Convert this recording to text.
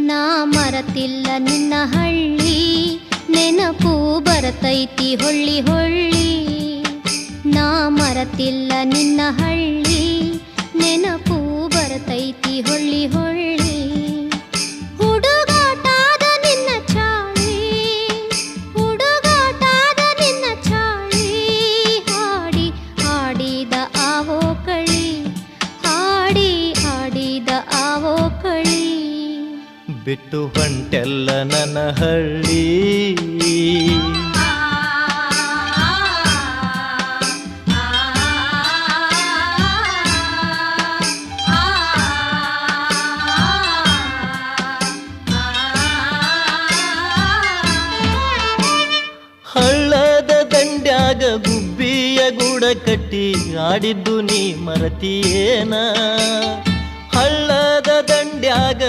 ನಾ ಮರತಿಲ್ಲ ನಿನ್ನ ಹಳ್ಳಿ, ನೆನಪು ಬರತೈತಿ ಹೊಳ್ಳಿ ಹೊಳ್ಳಿ. ನಾ ಮರತಿಲ್ಲ ನಿನ್ನ ಹಳ್ಳಿ, ನೆನಪು ಬರತೈತಿ ಹೊಳ್ಳಿ ಹೊಳ್ಳಿ. ಹುಡುಗಾಟಾದ ನಿನ್ನ ಚಾಳಿ, ಹುಡುಗಾಟಾದ ನಿನ್ನ ಚಾಳಿ. ಹಾಡಿ ಹಾಡಿದ ಆವೋ ಕಳಿ, ಹಾಡಿ ಹಾಡಿದ ಆವೋ ಕಳಿ. ಬಿಟ್ಟು ಹೊಂಟೆಲ್ಲ ನನ್ನ ಹಳ್ಳಿ, ಹಳ್ಳದ ದಂಡ್ಯಾಗ ಗುಬ್ಬಿಯ ಗೂಡ ಕಟ್ಟಿ ಆಡಿದ್ದು ನೀ ಮರತಿಯೇನ. ಹಳ್ಳದ ದಂಡ್ಯಾಗ